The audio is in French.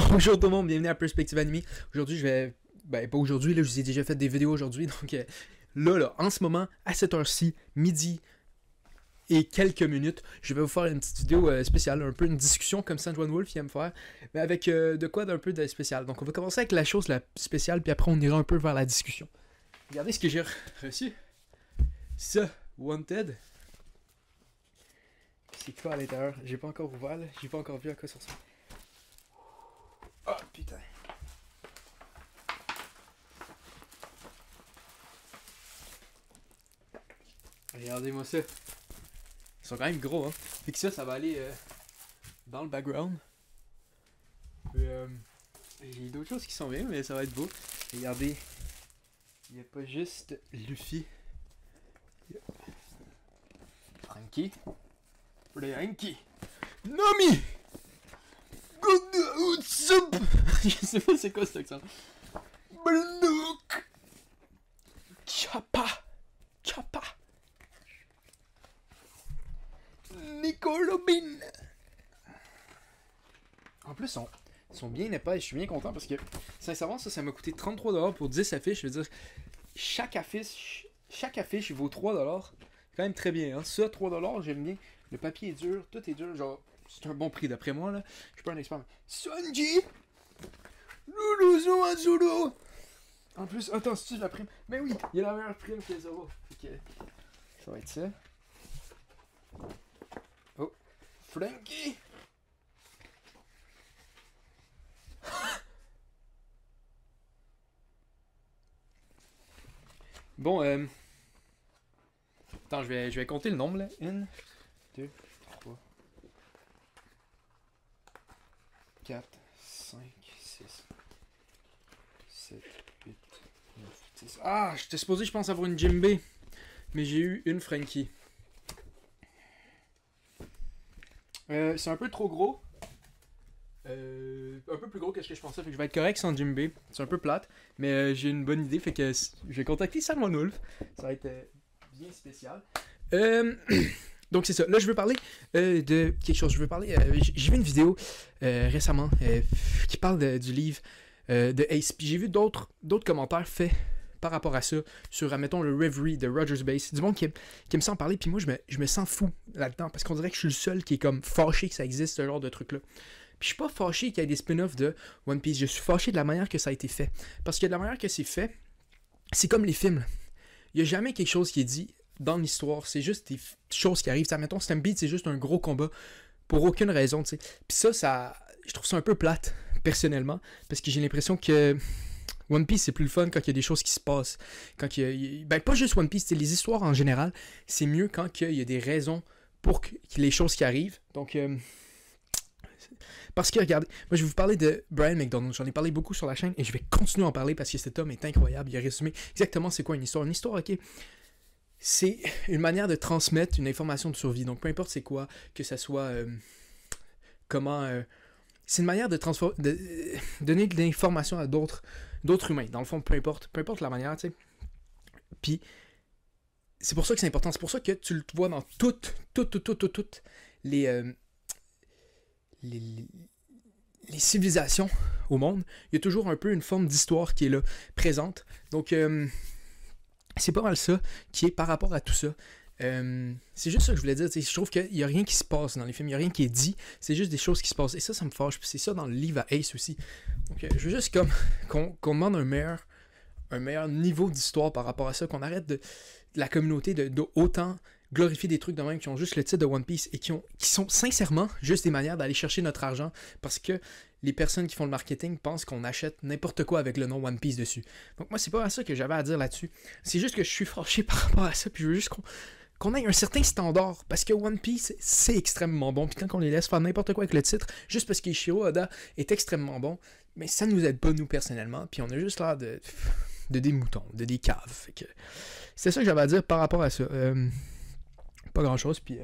Bonjour tout le monde, bienvenue à Perspective Anime. Aujourd'hui, je vais... Ben, pas aujourd'hui, là, je vous ai déjà fait des vidéos aujourd'hui. Donc là, en ce moment, à cette heure-ci, midi et quelques minutes, je vais vous faire une petite vidéo spéciale, un peu une discussion comme Sandwan Wolf aime faire, mais avec de quoi d'un peu de spécial. Donc on va commencer avec la chose la spéciale, puis après on ira un peu vers la discussion. Regardez ce que j'ai reçu. Ça, Wanted. C'est quoi à l'intérieur? J'ai pas encore ouvert, là. J'ai pas encore vu à quoi ça ressemble. Oh putain. Regardez-moi ça. Ils sont quand même gros, hein. Fait que ça va aller dans le background. J'ai d'autres choses qui sont bien, mais ça va être beau. Regardez. Il n'y a pas juste Luffy. Frankie. Frankie. Nami! Good soup! Je sais pas c'est quoi cet accent. Blouk! Chapa! Chapa! Nicolobin! En plus, ils sont bien épais. Je suis bien content parce que, sincèrement, ça m'a coûté 33$ pour 10 affiches. Je veux dire, chaque affiche vaut 3$. Quand même très bien. Hein? Ça, 3$, j'aime bien. Le papier est dur, tout est dur. Genre, c'est un bon prix d'après moi. Là. Je suis pas un expert. Sanji! Luluzo Azuro! En plus, attends, c'est-tu la prime? Mais oui, il y a la meilleure prime que Zoro. Ok. Ça va être ça. Oh. Frankie! Bon, attends, je vais compter le nombre là. 1, 2, 3, 4, 5, 6, 7, 8, 9, 10. Ah, j'étais supposé, je pense, avoir une Jimbei. Mais j'ai eu une Frankie. C'est un peu trop gros. Un peu plus gros que ce que je pensais. Fait que je vais être correct sans Jimbei. C'est un peu plate. Mais j'ai une bonne idée. Fait que je vais contacter Salmon Wolf. Ça va être bien spécial. Donc c'est ça. Là je veux parler de quelque chose. Je veux parler. J'ai vu une vidéo récemment qui parle du livre de Ace. Puis j'ai vu d'autres commentaires faits par rapport à ça sur, admettons, le Reverie de Rogers Base. Du monde qui aime ça en parler. Puis moi je me sens fou là-dedans. Parce qu'on dirait que je suis le seul qui est comme fâché que ça existe, ce genre de truc-là. Puis je suis pas fâché qu'il y ait des spin-offs de One Piece. Je suis fâché de la manière que ça a été fait. Parce que de la manière que c'est fait, c'est comme les films. Il n'y a jamais quelque chose qui est dit dans l'histoire. C'est juste des choses qui arrivent. Ça, mettons, Stampede, c'est juste un gros combat pour aucune raison. T'sais. Puis ça, je trouve ça un peu plate, personnellement. Parce que j'ai l'impression que One Piece, c'est plus le fun quand il y a des choses qui se passent. Quand ben, pas juste One Piece, les histoires en général, c'est mieux quand il y a des raisons pour que les choses qui arrivent. Donc... Parce que, regardez, moi je vais vous parler de Brian McDonald. J'en ai parlé beaucoup sur la chaîne et je vais continuer à en parler parce que cet homme est incroyable. Il a résumé exactement c'est quoi une histoire. Une histoire, ok, c'est une manière de transmettre une information de survie. Donc, peu importe c'est quoi, que ça soit comment... c'est une manière de donner de l'information à d'autres humains. Dans le fond, peu importe la manière, tu sais. Puis, c'est pour ça que c'est important. C'est pour ça que tu le vois dans toutes les civilisations au monde, il y a toujours un peu une forme d'histoire qui est là, présente. Donc, c'est pas mal ça qui est par rapport à tout ça. C'est juste ça que je voulais dire. Je trouve qu'il n'y a rien qui se passe dans les films, il n'y a rien qui est dit, c'est juste des choses qui se passent. Et ça me fâche. C'est ça dans le livre à Ace aussi. Donc, je veux juste comme qu'on demande un meilleur niveau d'histoire par rapport à ça, qu'on arrête de la communauté de autant glorifier des trucs de même qui ont juste le titre de One Piece et qui sont sincèrement juste des manières d'aller chercher notre argent parce que les personnes qui font le marketing pensent qu'on achète n'importe quoi avec le nom One Piece dessus. Donc moi c'est pas ça que j'avais à dire là-dessus. C'est juste que je suis fâché par rapport à ça puis je veux juste qu'on ait un certain standard parce que One Piece c'est extrêmement bon puis quand on les laisse faire n'importe quoi avec le titre juste parce qu'Ichiro Oda est extrêmement bon, mais ça nous aide pas nous personnellement puis on a juste l'air de des moutons, de des caves. Fait que c'est ça que j'avais à dire par rapport à ça. Pas grand chose, puis